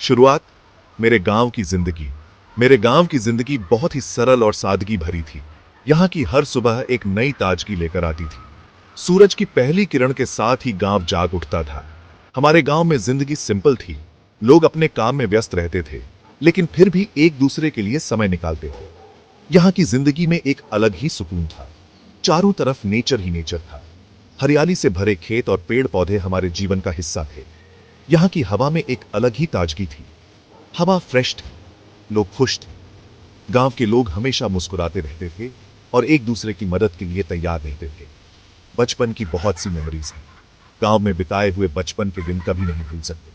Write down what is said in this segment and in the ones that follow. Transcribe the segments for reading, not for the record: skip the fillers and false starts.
शुरुआत मेरे गांव की जिंदगी। मेरे गांव की जिंदगी बहुत ही सरल और सादगी भरी थी। यहाँ की हर सुबह एक नई ताजगी लेकर आती थी। सूरज की पहली किरण के साथ ही गांव जाग उठता था। हमारे गांव में जिंदगी सिंपल थी। लोग अपने काम में व्यस्त रहते थे, लेकिन फिर भी एक दूसरे के लिए समय निकालते थे। यहाँ की जिंदगी में एक अलग ही सुकून था। चारों तरफ नेचर ही नेचर था। हरियाली से भरे खेत और पेड़ पौधे हमारे जीवन का हिस्सा थे। यहाँ की हवा में एक अलग ही ताजगी थी। हवा फ्रेश थी, लोग खुश थे। गांव के लोग हमेशा मुस्कुराते रहते थे और एक दूसरे की मदद के लिए तैयार रहते थे। बचपन की बहुत सी मेमोरीज हैं। गांव में बिताए हुए बचपन के दिन कभी नहीं भूल सकते।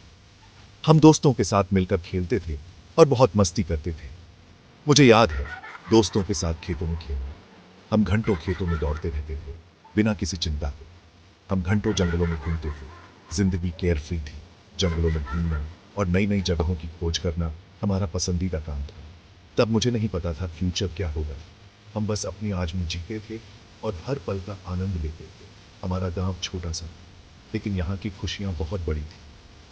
हम दोस्तों के साथ मिलकर खेलते थे और बहुत मस्ती करते थे। मुझे याद है, दोस्तों के साथ खेतों में खेलना। हम घंटों खेतों में दौड़ते रहते थे, बिना किसी चिंता के। हम घंटों जंगलों में घूमते थे। जिंदगी केयर फ्री थी। जंगलों में घूमना और नई नई जगहों की खोज करना हमारा पसंदीदा काम था। तब मुझे नहीं पता था फ्यूचर क्या होगा। हम बस अपनी आज में जीते थे और हर पल का आनंद लेते थे। हमारा गांव छोटा सा, लेकिन यहाँ की खुशियाँ बहुत बड़ी थी।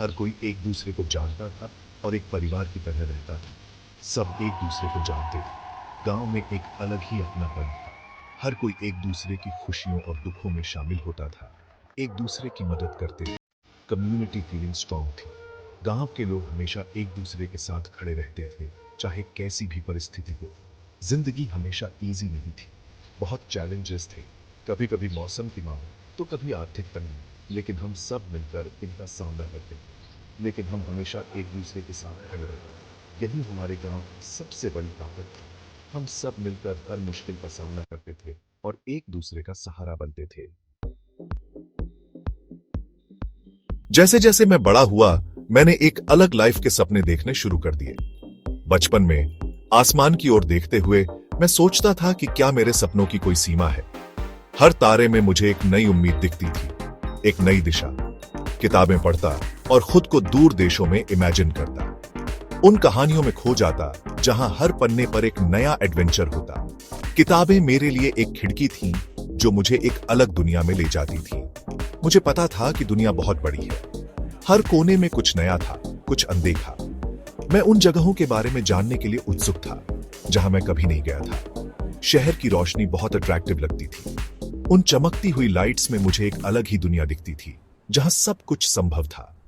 हर कोई एक दूसरे को जानता था और एक परिवार की तरह रहता था। सब एक दूसरे को जानते थे। गांव में एक अलग ही अपनापन था। हर कोई एक दूसरे की खुशियों और दुखों में शामिल होता था, एक दूसरे की मदद करते थे। कम्युनिटी फीलिंग स्ट्रांग थी। गांव के लोग हमेशा एक दूसरे के साथ खड़े रहते थे, चाहे कैसी भी परिस्थिति हो। जिंदगी हमेशा इजी नहीं थी। बहुत चैलेंजेस थे। कभी कभी मौसम की मांग, तो कभी आर्थिक तंगी, लेकिन हम सब मिलकर इनका सामना करते थे। लेकिन हम हमेशा एक दूसरे के साथ खड़े रहते। यही हमारे गांव की सबसे बड़ी ताकत थी। हम सब मिलकर हर मुश्किल का सामना करते थे और एक दूसरे का सहारा बनते थे। जैसे जैसे मैं बड़ा हुआ, मैंने एक अलग लाइफ के सपने देखने शुरू कर दिए। बचपन में आसमान की ओर देखते हुए मैं सोचता था कि क्या मेरे सपनों की कोई सीमा है। हर तारे में मुझे एक नई उम्मीद दिखती थी, एक नई दिशा। किताबें पढ़ता और खुद को दूर देशों में इमेजिन करता। उन कहानियों में खो जाता जहां हर पन्ने पर एक नया एडवेंचर होता। किताबें मेरे लिए एक खिड़की थी जो मुझे एक अलग दुनिया में ले जाती थी। मुझे पता था कि दुनिया बहुत बड़ी है। हर कोने में कुछ नया था, कुछ अनदेखा। मैं उन जगहों के बारे में जानने के लिए उत्सुक था जहां मैं कभी नहीं गया था। शहर की रोशनी बहुत अट्रैक्टिव लगती थी। उन चमकती हुई लाइट्स में मुझे एक अलग ही दुनिया दिखती थी जहां सब कुछ संभव था।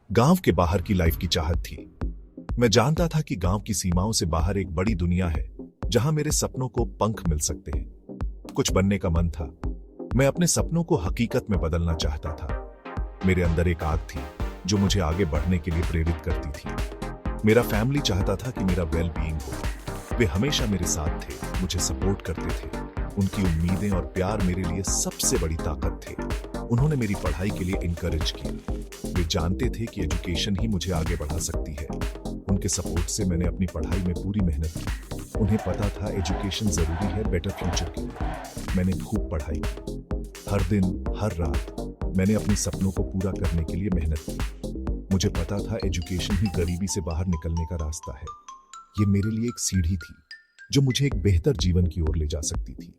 गांव के बाहर की लाइफ की चाहत थी। मैं जानता था कि गांव की सीमाओं से बाहर एक बड़ी दुनिया है जहां मेरे सपनों को पंख मिल सकते हैं। कुछ बनने का मन था। मैं अपने सपनों को हकीकत में बदलना चाहता था। मेरे अंदर एक आग थी जो मुझे आगे बढ़ने के लिए प्रेरित करती थी। मेरा फैमिली चाहता था कि मेरा वेल बीइंग हो। वे हमेशा मेरे साथ थे, मुझे सपोर्ट करते थे। उनकी उम्मीदें और प्यार मेरे लिए सबसे बड़ी ताकत थे। उन्होंने मेरी पढ़ाई के लिए इनकरेज किया। वे जानते थे कि एजुकेशन ही मुझे आगे बढ़ा सकती है। उनके सपोर्ट से मैंने अपनी पढ़ाई में पूरी मेहनत की। उन्हें पता था एजुकेशन जरूरी है बेटर फ्यूचर के लिए। मैंने खूब पढ़ाई की। हर दिन, हर रात मैंने अपने सपनों को पूरा करने के लिए मेहनत की। मुझे पता था एजुकेशन ही गरीबी से बाहर निकलने का रास्ता है। ये मेरे लिए एक सीढ़ी थी जो मुझे एक बेहतर जीवन की ओर ले जा सकती थी।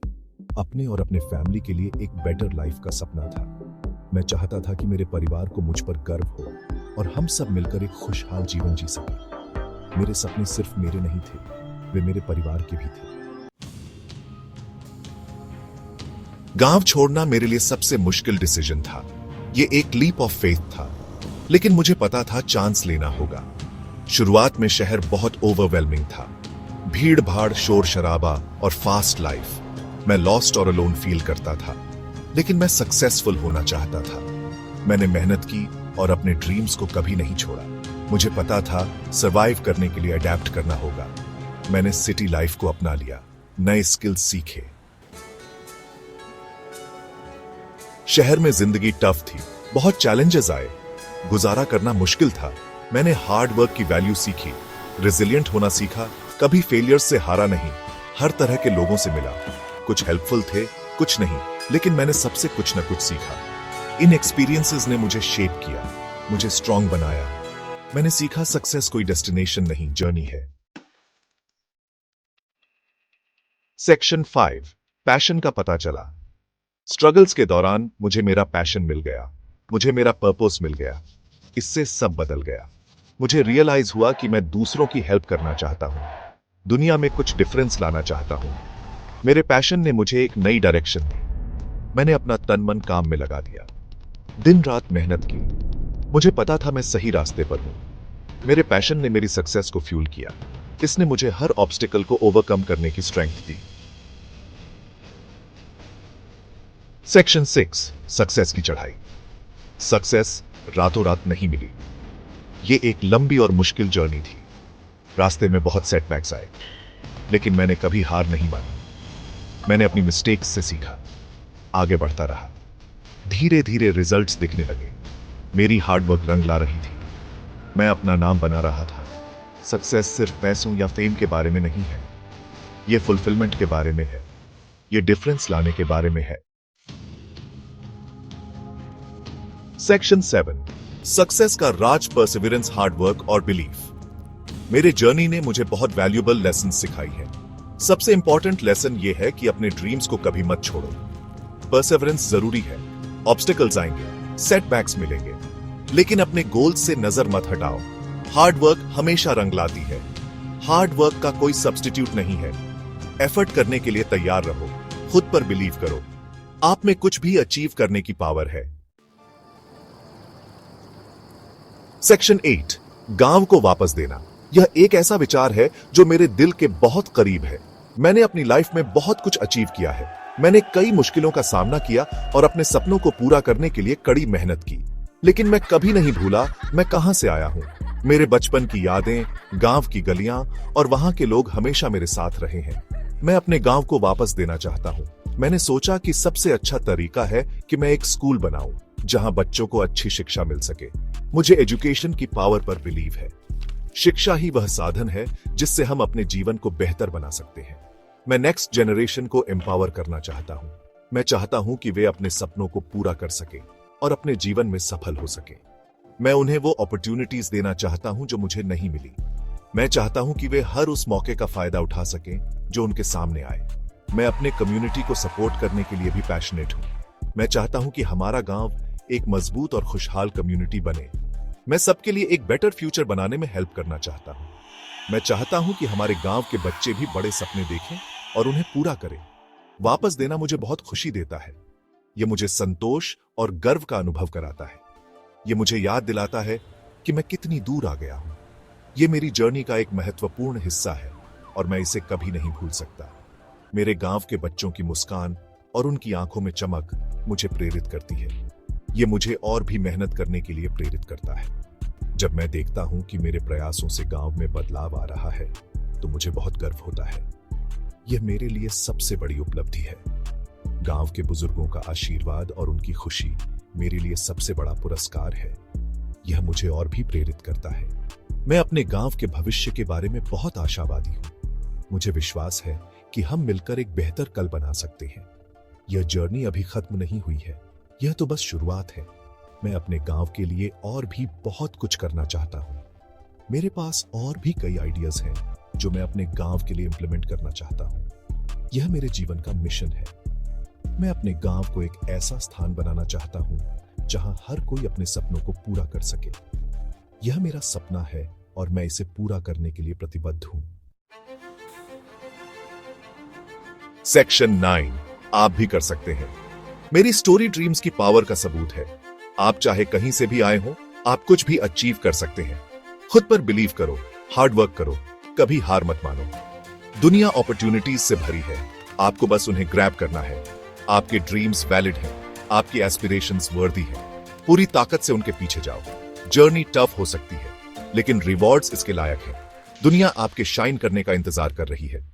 अपने और अपने फैमिली के लिए एक बेटर लाइफ का सपना था। मैं चाहता था कि मेरे परिवार को मुझ पर गर्व हो और हम सब मिलकर एक खुशहाल जीवन जी सकें। मेरे सपने सिर्फ मेरे नहीं थे, वे मेरे परिवार के भी थे। गांव छोड़ना मेरे लिए सबसे मुश्किल डिसीजन था। ये एक लीप ऑफ फेथ था, लेकिन मुझे पता था चांस लेना होगा। शुरुआत में शहर बहुत ओवरवेलमिंग था। भीड़ भाड़, शोर शराबा और फास्ट लाइफ। मैं लॉस्ट और अलोन फील करता था, लेकिन मैं सक्सेसफुल होना चाहता था। मैंने मेहनत की और अपने ड्रीम्स को कभी नहीं छोड़ा। मुझे पता था सरवाइव करने के लिए अडेप्ट करना होगा। मैंने सिटी लाइफ को अपना लिया, नए स्किल्स सीखे। शहर में जिंदगी टफ थी, बहुत चैलेंजेस आए। गुजारा करना मुश्किल था। मैंने हार्ड वर्क की वैल्यू सीखी, रेजिलिएंट होना सीखा, कभी फेलियर से हारा नहीं। हर तरह के लोगों से मिला, कुछ हेल्पफुल थे, कुछ नहीं, लेकिन मैंने सबसे कुछ न कुछ सीखा। इन एक्सपीरियंसेस ने मुझे शेप किया, मुझे स्ट्रांग बनाया। मैंने सीखा सक्सेस कोई डेस्टिनेशन नहीं, जर्नी है। सेक्शन 5, पैशन का पता चला। स्ट्रगल्स के दौरान मुझे मेरा पैशन मिल गया, मुझे मेरा पर्पस मिल गया। इससे सब बदल गया। मुझे रियलाइज हुआ कि मैं दूसरों की हेल्प करना चाहता हूं, दुनिया में कुछ डिफरेंस लाना चाहता हूं। मेरे पैशन ने मुझे एक नई डायरेक्शन दी। मैंने अपना तन मन काम में लगा दिया, दिन रात मेहनत की। मुझे पता था मैं सही रास्ते पर हूं। मेरे पैशन ने मेरी सक्सेस को फ्यूल किया। इसने मुझे हर ऑब्स्टिकल को ओवरकम करने की स्ट्रेंथ दी। सेक्शन 6, सक्सेस की चढ़ाई। सक्सेस रातों रात नहीं मिली। ये एक लंबी और मुश्किल जर्नी थी। रास्ते में बहुत सेटबैक्स आए, लेकिन मैंने कभी हार नहीं मानी। मैंने अपनी मिस्टेक्स से सीखा, आगे बढ़ता रहा। धीरे धीरे रिजल्ट्स दिखने लगे। मेरी हार्डवर्क रंग ला रही थी। मैं अपना नाम बना रहा था। सक्सेस सिर्फ पैसों या फेम के बारे में नहीं है, यह फुलफिलमेंट के बारे में है, यह डिफरेंस लाने के बारे में है। सेक्शन 7, सक्सेस का राज, परसिविरेंस, हार्डवर्क और बिलीफ। मेरे जर्नी ने मुझे बहुत वैल्यूएबल लेसन सिखाई है। सबसे इंपॉर्टेंट लेसन यह है कि अपने ड्रीम्स को कभी मत छोड़ो। परसिविरेंस जरूरी है। ऑब्स्टिकल्स आएंगे, सेटबैक्स मिलेंगे, लेकिन अपने गोल्स से नजर मत हटाओ। हार्डवर्क हमेशा रंग लाती है। हार्डवर्क का कोई सब्स्टिट्यूट नहीं है। एफर्ट करने के लिए तैयार रहो, खुद पर बिलीव करो। आप में कुछ भी अचीव करने की पावर है। सेक्शन 8, गांव को वापस देना। यह एक ऐसा विचार है जो मेरे दिल के बहुत करीब है। मैंने अपनी लाइफ में बहुत कुछ अचीव किया है। मैंने कई मुश्किलों का सामना किया और अपने सपनों को पूरा करने के लिए कड़ी मेहनत की, लेकिन मैं कभी नहीं भूला मैं कहां से आया हूं। मेरे बचपन की यादें, गांव की गलियां और वहां के लोग हमेशा मेरे साथ रहे हैं। मैं अपने गांव को वापस देना चाहता हूं। मैंने सोचा कि सबसे अच्छा तरीका है कि मैं एक स्कूल बनाऊं जहां बच्चों को अच्छी शिक्षा मिल सके। मुझे एजुकेशन की पावर पर बिलीव है। शिक्षा ही वह साधन है जिससे हम अपने जीवन को बेहतर बना सकते हैं। मैं नेक्स्ट जनरेशन को एम्पावर करना चाहता हूं। मैं चाहता हूं कि वे अपने सपनों को पूरा कर सके और अपने जीवन में सफल हो सके। मैं उन्हें वो अपॉर्चुनिटीज देना चाहता हूं जो मुझे नहीं मिली। मैं चाहता हूं कि वे हर उस मौके का फायदा उठा सकें जो उनके सामने आए। मैं अपने कम्युनिटी को सपोर्ट करने के लिए भी पैशनेट हूं। मैं चाहता हूं कि हमारा गांव एक मजबूत और खुशहाल कम्युनिटी बने। मैं सबके लिए एक बेटर फ्यूचर बनाने में हेल्प करना चाहता हूं। मैं चाहता हूं कि हमारे गांव के बच्चे भी बड़े सपने देखें और उन्हें पूरा करें। वापस देना मुझे बहुत खुशी देता है। यह मुझे संतोष और गर्व का अनुभव कराता है। यह मुझे याद दिलाता है कि मैं कितनी दूर आ गया हूं। यह मेरी जर्नी का एक महत्वपूर्ण हिस्सा है और मैं इसे कभी नहीं भूल सकता। मेरे गांव के बच्चों की मुस्कान और उनकी आंखों में चमक मुझे प्रेरित करती है। यह मुझे और भी मेहनत करने के लिए प्रेरित करता है। जब मैं देखता हूं कि मेरे प्रयासों से गांव में बदलाव आ रहा है तो मुझे बहुत गर्व होता है। यह मेरे लिए सबसे बड़ी उपलब्धि है। गांव के बुजुर्गों का आशीर्वाद और उनकी खुशी मेरे लिए सबसे बड़ा पुरस्कार है। यह मुझे और भी प्रेरित करता है। मैं अपने गांव के भविष्य के बारे में बहुत आशावादी हूं। मुझे विश्वास है कि हम मिलकर एक बेहतर कल बना सकते हैं। यह जर्नी अभी खत्म नहीं हुई है, यह तो बस शुरुआत है। मैं अपने गांव के लिए और भी बहुत कुछ करना चाहता हूं। मेरे पास और भी कई आइडियाज हैं जो मैं अपने गांव के लिए इंप्लीमेंट करना चाहता हूं। यह मेरे जीवन का मिशन है। मैं अपने गांव को एक ऐसा स्थान बनाना चाहता हूं जहां हर कोई अपने सपनों को पूरा कर सके। यह मेरा सपना है और मैं इसे पूरा करने के लिए प्रतिबद्ध हूं। सेक्शन 9, आप भी कर सकते हैं। मेरी स्टोरी ड्रीम्स की पावर का सबूत है। आप चाहे कहीं से भी आए हो, आप कुछ भी अचीव कर सकते हैं। खुद पर बिलीव करो, हार्ड वर्क करो, कभी हार मत मानो। दुनिया अपॉर्चुनिटीज से भरी है, आपको बस उन्हें ग्रैब करना है। आपके ड्रीम्स वैलिड हैं, आपके एस्पिरेशंस वर्दी हैं। पूरी ताकत से उनके पीछे जाओ। जर्नी टफ हो सकती है, लेकिन रिवॉर्ड्स इसके लायक हैं। दुनिया आपके शाइन करने का इंतजार कर रही है।